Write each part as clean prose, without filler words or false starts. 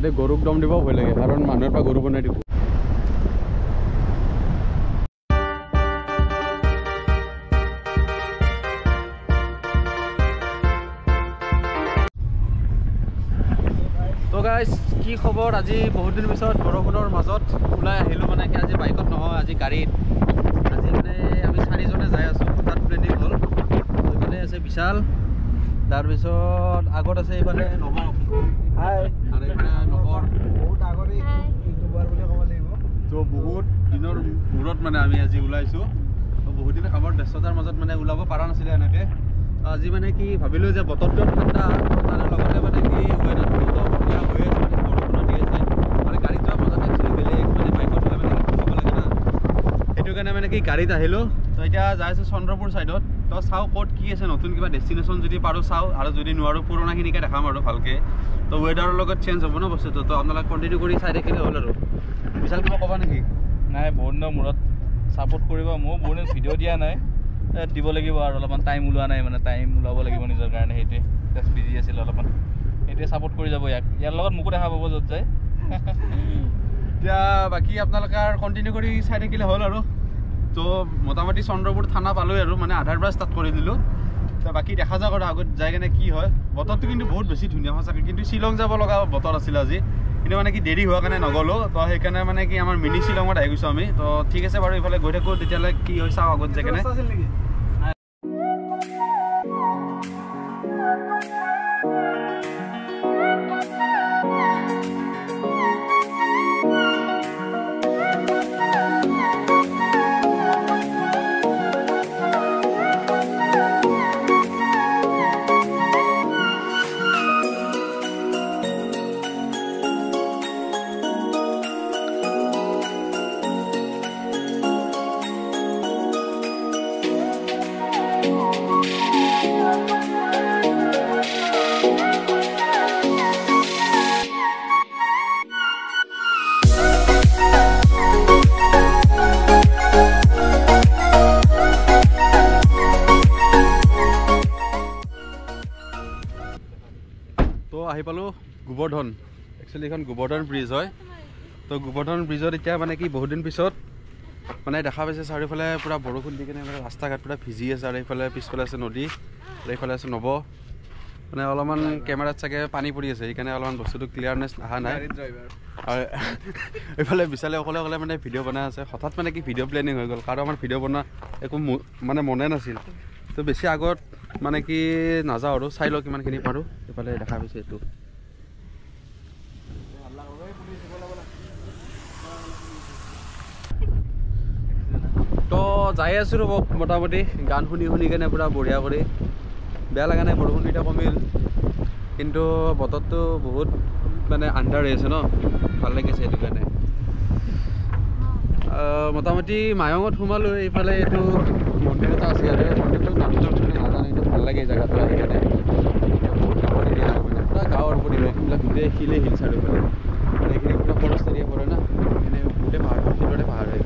ইয়াতে গৰুক দম দিব ভয় লাগে কাৰণ মানুহৰ পৰা গৰু বনাই দিব তো গাইজ কি খবৰ আজি বহুত দিন পিছত বৰষুণৰ মাজত ওলাই আহিলোঁ মানে কি আজি বাইকত নহয় আজি গাড়ীত আজি মানে আমি 4জনে যাই আছোঁ তাত প্লেনিং হ'ল এইফালে আছে বিশাল তাৰপিছত আগত আছে এইফালে নগৰ হাই আৰু এইফালে নগৰ বহুত আগতে ইউটিউবাৰ বুলি ক'ব লাগিব তো বহুত দিনৰ মূৰত মানে আমি আজি ওলাইছোঁ তো বহুত দিন কামৰ ব্যস্ততাৰ মাজত মানে ওলাব পৰা নাছিলে এনেকৈ আজি মানে কি ভাবিলোঁ যে বতৰটো ঠাণ্ডা তাৰ লগতে মানে কি ৱেডাৰটো ধুনীয়া হৈ আছে মানে বৰষুণো দি আছে আৰু গাড়ীত যোৱা মাজতে একচুৱেলি বেলেগ মানে বাইকত হ'লে মানে খাব লাগে না সেইটো কাৰণে মানে কি গাড়ীত আহিলোঁ তো এতিয়া যাই আছোঁ চন্দ্ৰপুৰ ছাইডত তো চাওঁ ক'ত কি আছে নতুন কিবা ডেষ্টিনেশ্যন যদি পাৰোঁ চাওঁ আৰু যদি নোৱাৰোঁ পুৰণাখিনিকে দেখাম আৰু ভালকৈ তো ৱেডাৰৰ লগত চেঞ্জ হ'ব ন বস্তুটো তো আপোনালোকে কণ্টিনিউ কৰি চাই থাকিলে হ'ল আৰু বিশাল কিবা ক'বা নেকি নাই বহুত দিনৰ মূৰত ছাপোৰ্ট কৰিব ময়ো বহুত দিন ভিডিঅ' দিয়া নাই দিব লাগিব আৰু অলপমান টাইম ওলোৱা নাই মানে টাইম ওলাব লাগিব নিজৰ কাৰণে সেইটোৱে জাষ্ট বিজি আছিল অলপমান সেইটোৱে ছাপোৰ্ট কৰি যাব ইয়াৰ লগত মোকো দেখা পাব য'ত যায় এতিয়া বাকী আপোনালোকে আৰু কণ্টিনিউ কৰি চাই থাকিলে হ'ল আৰু তো মোটামুটি চন্দ্ৰপুৰ থানা পালোঁ আৰু মানে আধাৰ পৰা ষ্টাৰ্ট কৰি দিলোঁ তো বাকী দেখা যাওক আৰু আগত যাই কেনে কি হয় বতৰটো কিন্তু বহুত বেছি ধুনীয়া সঁচাকৈ কিন্তু শ্বিলং যাব লগা বতৰ আছিল আজি কিন্তু মানে কি দেৰি হোৱাৰ কাৰণে নগ'লোঁ তো সেইকাৰণে মানে কি আমাৰ মিনি শ্বিলঙত আহি গৈছোঁ আমি তো ঠিক আছে বাৰু এইফালে গৈ থাকোঁ তেতিয়াহ'লে কি হয় চাওঁ আগত যাই কেনে তো আহি পালোঁ গোবৰ্ধন একচুৱেলি এইখন গোবৰ্ধন ব্ৰিজ হয় তো গোবৰ্ধন ব্ৰিজত এতিয়া মানে কি বহুত দিন পিছত মানে দেখা পাইছে চাৰিওফালে পূৰা বৰষুণ দি কিনে মানে ৰাস্তা ঘাট পূৰা ভিজি আছে আৰু এইফালে পিছফালে আছে নদী আৰু এইফালে আছে নৱ মানে অলপমান কেমেৰাত চাগে পানী পৰি আছে সেইকাৰণে অলপমান বস্তুটো ক্লিয়াৰনেছ অহা নাই আৰু এইফালে বিশালে অকলে অকলে মানে ভিডিঅ' বনাই আছে হঠাৎ মানে কি ভিডিঅ' প্লেনিং হৈ গ'ল কাৰণ আমাৰ ভিডিঅ' বনোৱা একো মানে মনে নাছিল তো বেছি আগত মানে কি নাযাওঁ আৰু চাই লওঁ কিমানখিনি পাৰোঁ এইফালে দেখা পাইছে এইটো তো যাই আছোঁ ৰ'ব মোটামুটি গান শুনি শুনি কেনে পূৰা বঢ়িয়া কৰি বেয়া লগা নাই বৰষুণ এতিয়া কমিল কিন্তু বতৰটো বহুত মানে আন্ধাৰ হৈ আছে ন ভাল লাগিছে সেইটো কাৰণে মোটামুটি মায়ঙত সোমালোঁ এইফালে এইটো মন্দিৰ এটা আছে ইয়াতে মন্দিৰটো নামটো নাজানো কিন্তু ভাল লাগে জেগাটো আহি কেনে বহুত গাঁৱৰ এৰিয়া হয় মানে পূৰা গাঁৱৰ পৰিৱেশ এইবিলাক গোটেই শিলে হিল চাৰিওফালে এইখিনি পূৰা ফৰেষ্ট এৰিয়া পৰে না এনে গোটেই পাহাৰ শিলৰে পাহাৰ হয়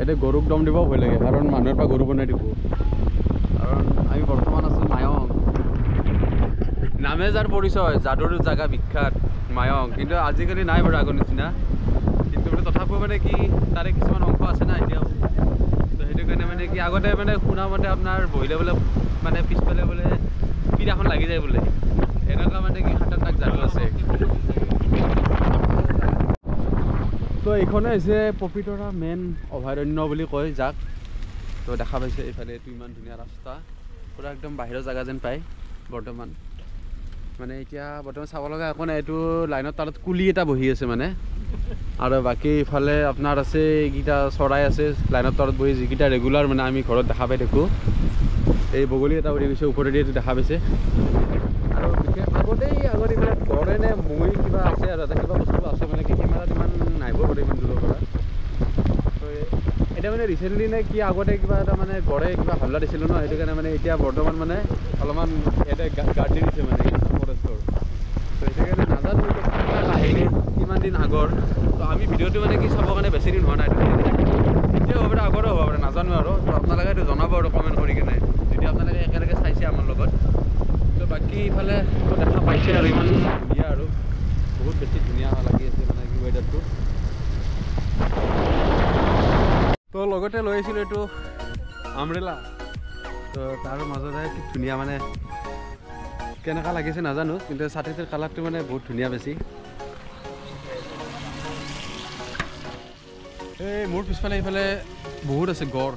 এতিয়া গৰুক দম দিব ভয় লাগে কাৰণ মানুহৰ পৰা গৰু বনাই দিব কাৰণ আমি বৰ্তমান আছোঁ মায়ং নামে যাৰ পৰিচয় যাদুৰ জেগা বিখ্যাত মায়ং কিন্তু আজিকালি নাই বাৰু আগৰ নিচিনা কিন্তু মানে তথাপিও মানে কি তাৰে কিছুমান অংশ আছে না এতিয়াও তো সেইটো কাৰণে মানে কি আগতে মানে শুনা মতে আপোনাৰ বহিলে বোলে মানে পিছফালে বোলে পীড়াখন লাগি যায় বোলে এনেকুৱা মানে কি খাতাৰনাক যাদু আছে তো এইখনে হৈছে পবিতৰা মেইন অভয়াৰণ্য বুলি কয় যাক তো দেখা পাইছে এইফালে এইটো ইমান ধুনীয়া ৰাস্তা পুৰা একদম বাহিৰৰ জেগা যেন পায় বৰ্তমান মানে এতিয়া বৰ্তমান চাব লগা একো নাই এইটো লাইনৰ তলত কুলি এটা বহি আছে মানে আৰু বাকী ইফালে আপোনাৰ আছে এইকেইটা চৰাই আছে লাইনৰ তলত বহি যিকেইটা ৰেগুলাৰ মানে আমি ঘৰত দেখা পাই থাকোঁ এই বগলী এটা উৰি গৈছে ওপৰেদি এইটো দেখা পাইছে আৰু বিশেষ আগত এইবিলাক ঘৰে নে মই কিবা আছে আৰু এটা কিবা বস্তু আছে মানে কি কেমেৰাত ইমান নাহিব পাৰে ইমান দূৰৰ পৰা তো এতিয়া মানে ৰিচেণ্টলি নে কি আগতে কিবা এটা মানে গড়ে কিবা হাল্লা দিছিলোঁ ন সেইটো কাৰণে মানে এতিয়া বৰ্তমান মানে অলপমান ইয়াতে গাৰ্ড দি দিছে মানে ফৰেষ্টৰ তো সেইটো কাৰণে নাজানো আহিলে কিমান দিন আগৰ তো আমি ভিডিঅ'টো মানে কি চাবৰ কাৰণে বেছি দিন হোৱা নাই এতিয়াও হ'ব পাৰে আগৰো হ'ব পাৰে নাজানো আৰু তো আপোনালোকে এইটো জনাব আৰু কমেণ্ট কৰি কিনে যদি আপোনালোকে একেলগে চাইছে আমাৰ লগত তো বাকী ইফালে দেখা পাইছে আৰু ইমান ধুনীয়া আৰু বহুত বেছি ধুনীয়া লাগি আছে মানে কি ৱেডাৰটো তো লগতে লৈ আহিছিলোঁ এইটো আমব্ৰেলা তো তাৰ মাজতে কি ধুনীয়া মানে কেনেকুৱা লাগিছে নাজানো কিন্তু ছাতিটোৰ কালাৰটো মানে বহুত ধুনীয়া বেছি এই মোৰ পিছফালে এইফালে বহুত আছে গড়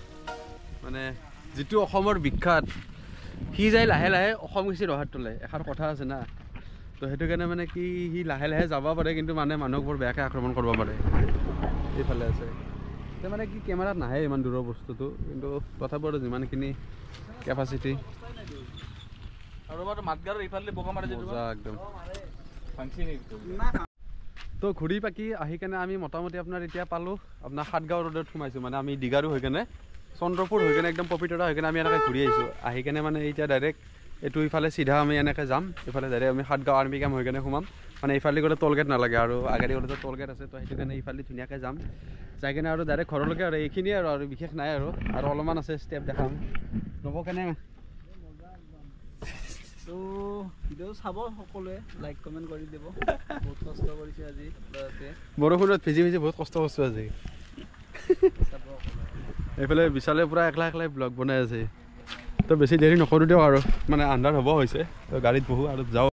মানে যিটো অসমৰ বিখ্যাত সি যায় লাহে লাহে অসম গৈছে ৰহাত তোলে এষাৰ কথা আছে না তো সেইটো কাৰণে মানে কি সি লাহে লাহে যাব পাৰে কিন্তু মানে মানুহক বৰ বেয়াকৈ আক্ৰমণ কৰিব পাৰে এইফালে আছে তো মানে কি কেমেৰাত নাহে ইমান দূৰৰ বস্তুটো কিন্তু তথাপিও যিমানখিনি কেপাচিটি আৰু মাতগাৰৰ ইফালে বোকা মাৰে একদম তো ঘূৰি পাকি আহি কেনে আমি মোটামুটি আপোনাৰ এতিয়া পালোঁ আপোনাৰ সাতগাঁও ৰোডত সোমাইছোঁ মানে আমি দীঘাৰু হৈ কেনে চন্দ্ৰপুৰ হৈ কেনে একদম পবিতৰা হৈ কেনে আমি এনেকৈ ঘূৰি আহিছোঁ আহি কেনে মানে এতিয়া ডাইৰেক্ট এইটো ইফালে চিধা আমি এনেকৈ যাম ইফালে ডাইৰেক্ট আমি সাতগাঁও আৰ্মি কেম্প হৈ কেনে সোমাম মানে ইফালে গ'লে টলগেট নালাগে আৰু আগেদি গ'লেতো টলগেট আছে তো সেইটো কাৰণে ইফালে ধুনীয়াকৈ যাম যাই কিনে আৰু ডাইৰেক্ট ঘৰলৈকে আৰু এইখিনিয়ে আৰু বিশেষ নাই আৰু অলপমান আছে ষ্টেপ দেখাম ৰ'ব কেনে তো ভিডিঅ' চাব সকলোৱে লাইক কমেণ্ট কৰি দিব বহুত কষ্ট কৰিছে আজি বৰষুণত ভিজি ভিজি বহুত কষ্ট কৰিছোঁ আজি এইফালে বিশালে পূৰা একলাই ব্লগ বনাই আছে তো বেছি দেৰি নকৰোঁ দিয়ক আৰু মানে আন্ধাৰ হ'ব হৈছে তো গাড়ীত বহোঁ আৰু যাওঁ